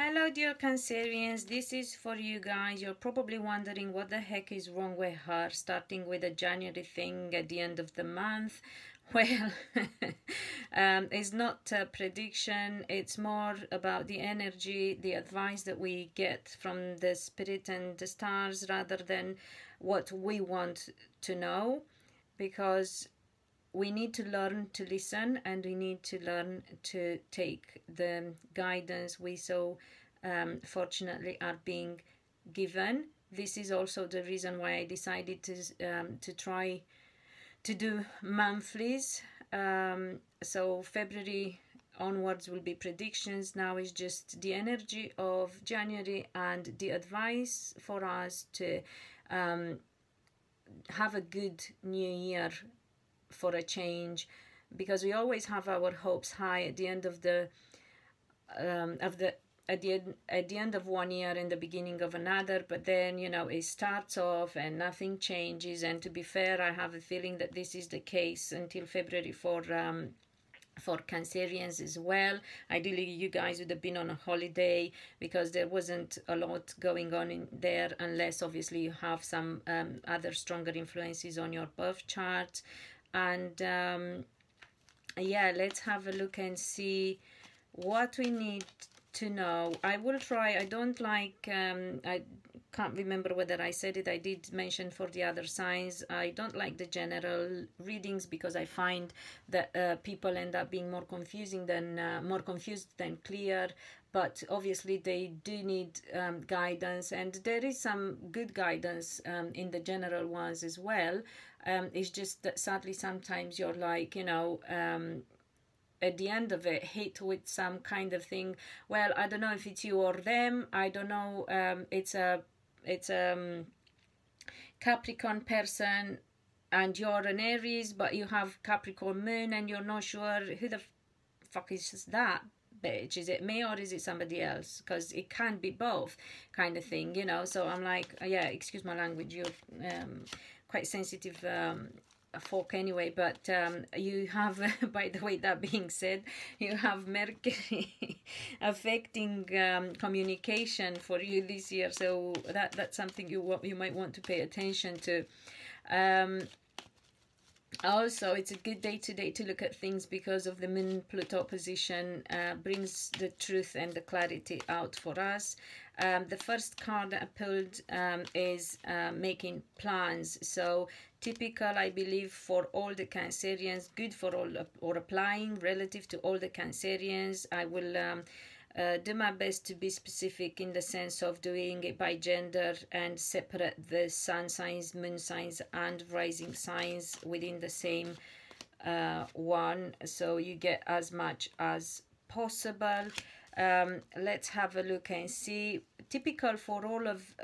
Hello dear Cancerians, this is for you guys. You're probably wondering what the heck is wrong with her, starting with a January thing at the end of the month. Well, it's not a prediction, it's more about the energy, the advice that we get from the spirit and the stars rather than what we want to know, because we need to learn to listen and we need to learn to take the guidance we so fortunately are being given. This is also the reason why I decided to try to do monthlies. So February onwards will be predictions. Now is just the energy of January and the advice for us to have a good new year for a change, because we always have our hopes high at the end of the at the end of one year and the beginning of another, but then it starts off and nothing changes. And to be fair, I have a feeling that this is the case until February for Cancerians as well. Ideally you guys would have been on a holiday, because there wasn't a lot going on in there, unless obviously you have some other stronger influences on your birth chart. And yeah, let's have a look and see what we need to know. I will try. I don't like I can't remember whether I said it. I did mention for the other signs, I don't like the general readings, because I find that people end up being more confused than clear. But obviously they do need guidance, and there is some good guidance in the general ones as well. It's just that sadly sometimes you're like, at the end of it, hit with some kind of thing. Well, I don't know if it's you or them. I don't know. It's a Capricorn person, and you're an Aries, but you have Capricorn moon, and you're not sure who the fuck is that bitch. Is it me or is it somebody else? Because it can't be both, kind of thing, So I'm like, yeah, excuse my language. You're quite sensitive folk anyway, but you have by the way, that being said, you have Mercury affecting communication for you this year, so that's something you might want to pay attention to. Also, it's a good day today to look at things, because of the Moon Pluto opposition brings the truth and the clarity out for us. The first card I pulled is making plans. So typical, I believe, for all the Cancerians, good for all, or applying relative to all the Cancerians. I will do my best to be specific in the sense of doing it by gender and separate the sun signs, moon signs and rising signs within the same one, so you get as much as possible. Let's have a look and see. Typical for all of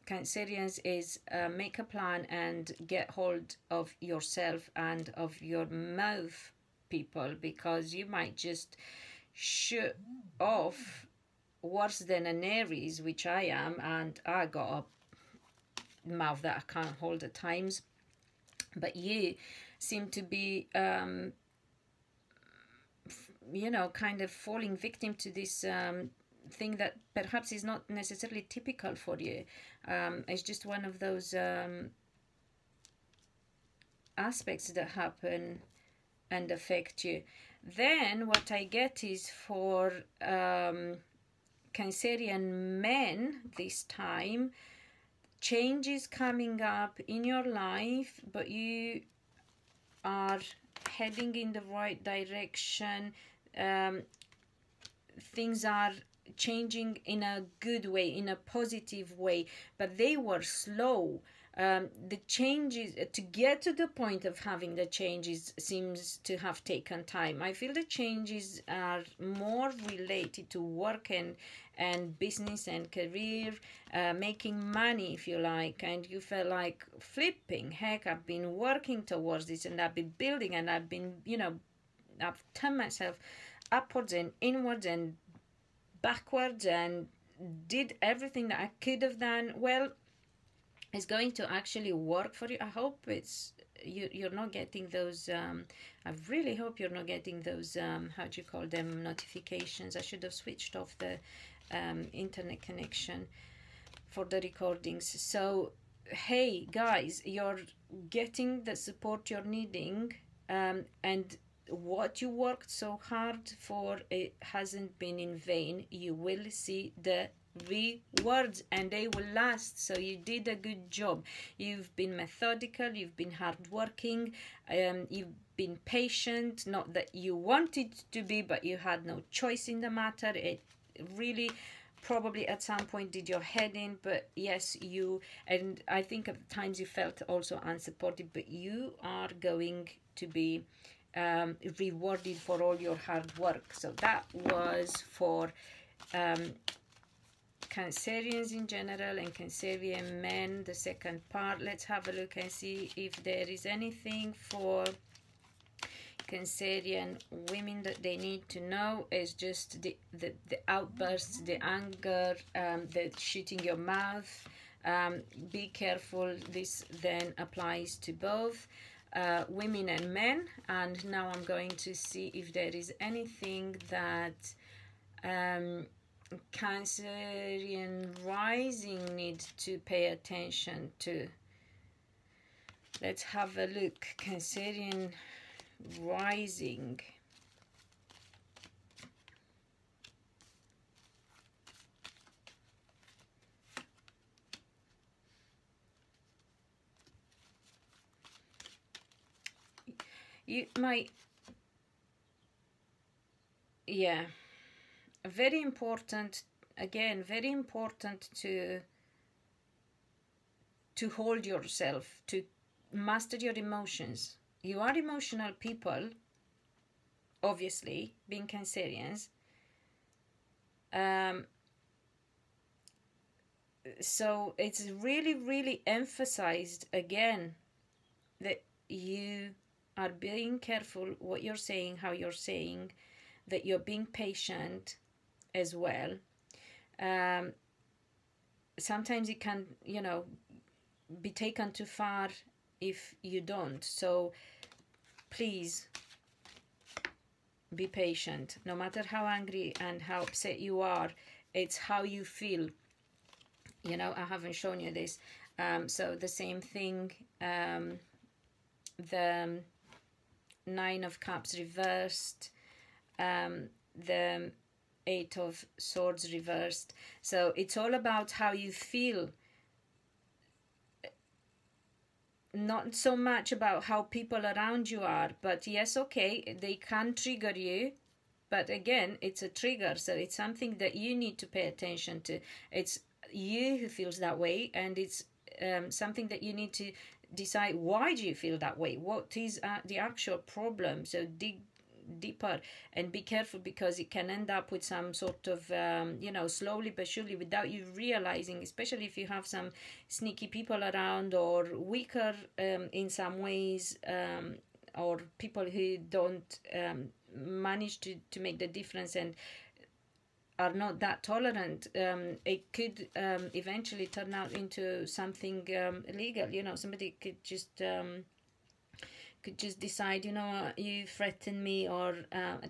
Cancerians is make a plan and get hold of yourself and of your mouth, people, because you might just shoot off worse than an Aries, which I am, and I got a mouth that I can't hold at times. But you seem to be kind of falling victim to this thing that perhaps is not necessarily typical for you. It's just one of those aspects that happen and affect you. Then what I get is for Cancerian men this time, changes coming up in your life, but you are heading in the right direction. Things are changing in a good way, in a positive way, but they were slow. The changes to get to the point of having the changes seems to have taken time. I feel the changes are more related to work and business and career, making money, if you like, and you feel like flipping heck, I've been working towards this and I've been building and I've been, I've turned myself upwards and inwards and backwards and did everything that I could have done. Well, it's going to actually work for you. I hope it's you're not getting those I really hope you're not getting those how do you call them, notifications. I should have switched off the internet connection for the recordings. So hey guys, you're getting the support you're needing, and what you worked so hard for, it hasn't been in vain. You will see the rewards, and they will last. So you did a good job. You've been methodical, you've been hardworking, you've been patient. Not that you wanted to be, but you had no choice in the matter. It really probably at some point did your head in, but yes, you, and I think at times you felt also unsupported, but you are going to be rewarded for all your hard work. So that was for Cancerians in general and Cancerian men, the second part. Let's have a look and see if there is anything for Cancerian women that they need to know. Is just the outbursts, the anger, the shooting your mouth. Be careful, this then applies to both women and men. And now I'm going to see if there is anything that Cancerian rising needs to pay attention to. Let's have a look. Cancerian rising. You might, yeah, very important, again, very important to hold yourself, to master your emotions. You are emotional people, obviously, being Cancerians. So it's really, really emphasized again that you are being careful what you're saying, how you're saying, that you're being patient as well. Sometimes it can, you know, be taken too far if you don't. So please be patient. No matter how angry and how upset you are, it's how you feel. You know, I haven't shown you this. So the same thing, the Nine of Cups reversed, the Eight of Swords reversed. So it's all about how you feel. Not so much about how people around you are, but yes, okay, they can trigger you, but again, it's a trigger, so it's something that you need to pay attention to. It's you who feels that way, and it's something that you need to decide, why do you feel that way? What is the actual problem? So dig deeper and be careful, because it can end up with some sort of you know, slowly but surely, without you realizing, especially if you have some sneaky people around, or weaker in some ways, or people who don't manage to make the difference and are not that tolerant. It could eventually turn out into something illegal. You know, somebody could just decide, you know, you threaten me, or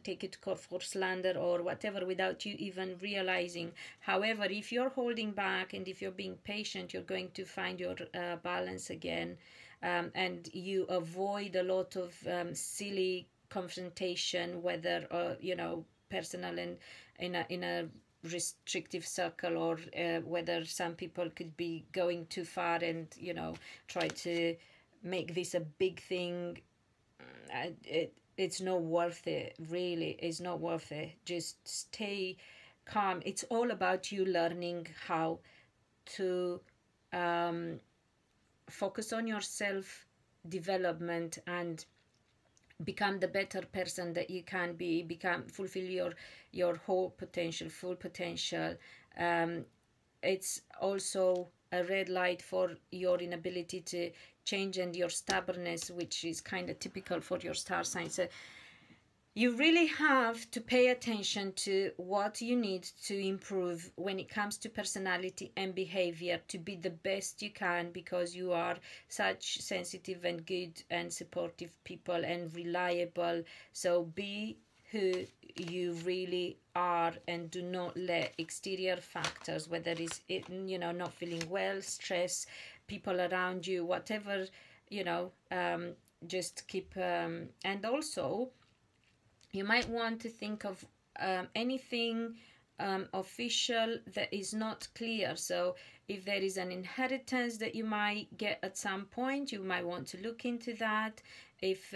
take it to court for slander or whatever, without you even realizing. However, if you're holding back and if you're being patient, you're going to find your balance again, and you avoid a lot of silly confrontation, whether you know, personal and in a restrictive circle, or whether some people could be going too far and, you know, try to make this a big thing. It's not worth it, really. It's not worth it. Just stay calm. It's all about you learning how to focus on your self development and become the better person that you can be, fulfill your whole potential, full potential. It's also a red light for your inability to change and your stubbornness, which is kind of typical for your star sign. So you really have to pay attention to what you need to improve when it comes to personality and behavior to be the best you can, because you are such sensitive and good and supportive people and reliable. So be who you really are, and do not let exterior factors, whether it's you know, not feeling well, stress, people around you, whatever, you know, just keep and also you might want to think of anything official that is not clear. So if there is an inheritance that you might get at some point, you might want to look into that. If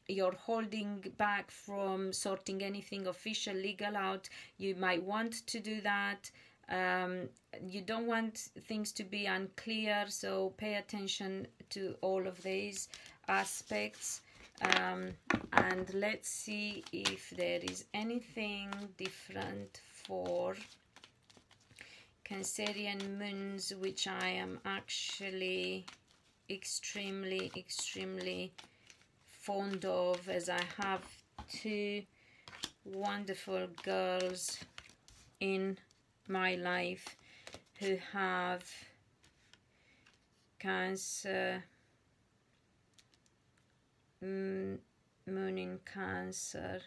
you're holding back from sorting anything official, legal out, you might want to do that. You don't want things to be unclear, so pay attention to all of these aspects. And let's see if there is anything different for Cancerian moons, which I am actually extremely fond of, as I have two wonderful girls in my life who have Cancer, moon in Cancer.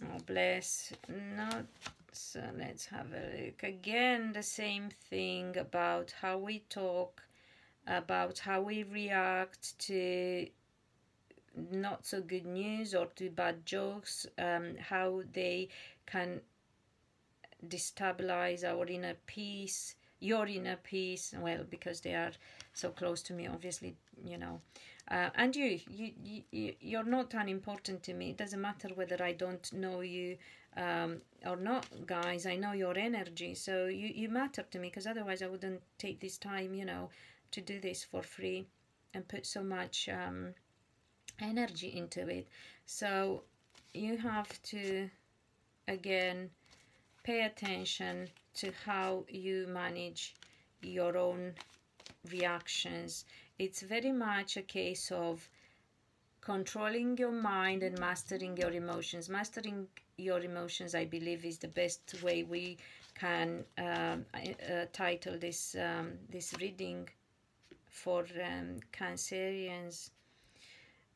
Oh bless. Not so. Let's have a look again. The same thing about how we talk, about how we react to not so good news or to bad jokes, how they can destabilize our inner peace, your inner peace. Well, because they are so close to me, obviously, you know. And you're not unimportant to me. It doesn't matter whether I don't know you or not, guys. I know your energy, so you matter to me, because otherwise I wouldn't take this time, you know, to do this for free and put so much energy into it. So you have to, again, pay attention to how you manage your own reactions. It's very much a case of controlling your mind and mastering your emotions. Mastering your emotions, I believe, is the best way we can title this this reading for Cancerians.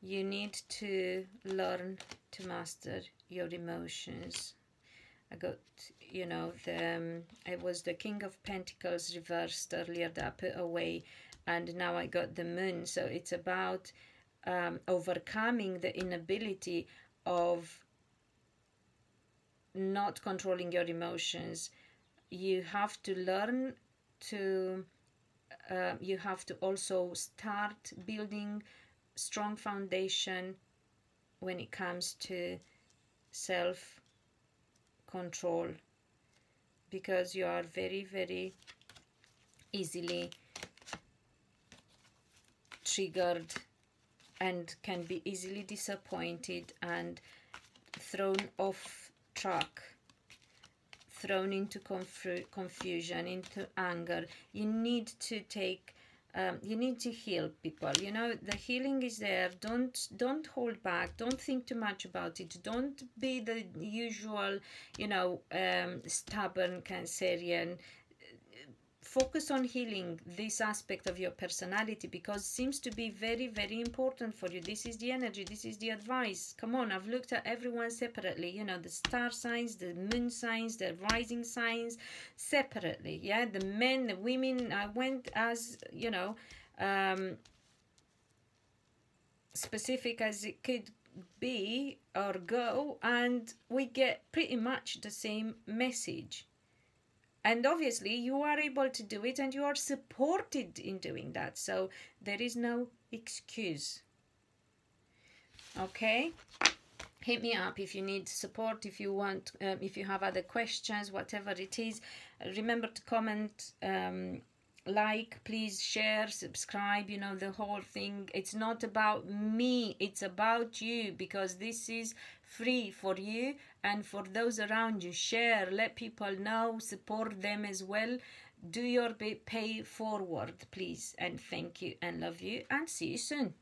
You need to learn to master your emotions. I got, you know, it was the King of Pentacles reversed earlier that I put away, and now I got the Moon. So it's about overcoming the inability of not controlling your emotions. You have to learn to, you have to also start building strong foundation when it comes to self-control, because you are very easily triggered and can be easily disappointed and thrown off track, thrown into confusion, into anger. You need to take you need to heal, people. You know, the healing is there. Don't hold back. Don't think too much about it. Don't be the usual, you know, stubborn Cancerian. Focus on healing this aspect of your personality, because it seems to be very important for you. This is the energy, this is the advice. Come on, I've looked at everyone separately, you know, the star signs, the moon signs, the rising signs separately, yeah, the men, the women. I went as, you know, specific as it could be or go, and we get pretty much the same message. And obviously you are able to do it, and you are supported in doing that. So there is no excuse. Okay? Hit me up if you need support, if you want, if you have other questions, whatever it is. Remember to comment, like, please share, subscribe, you know, the whole thing. It's not about me, it's about you, because this is free for you and for those around you. Share, let people know, support them as well. Do your bit, pay forward, please. And thank you and love you, and see you soon.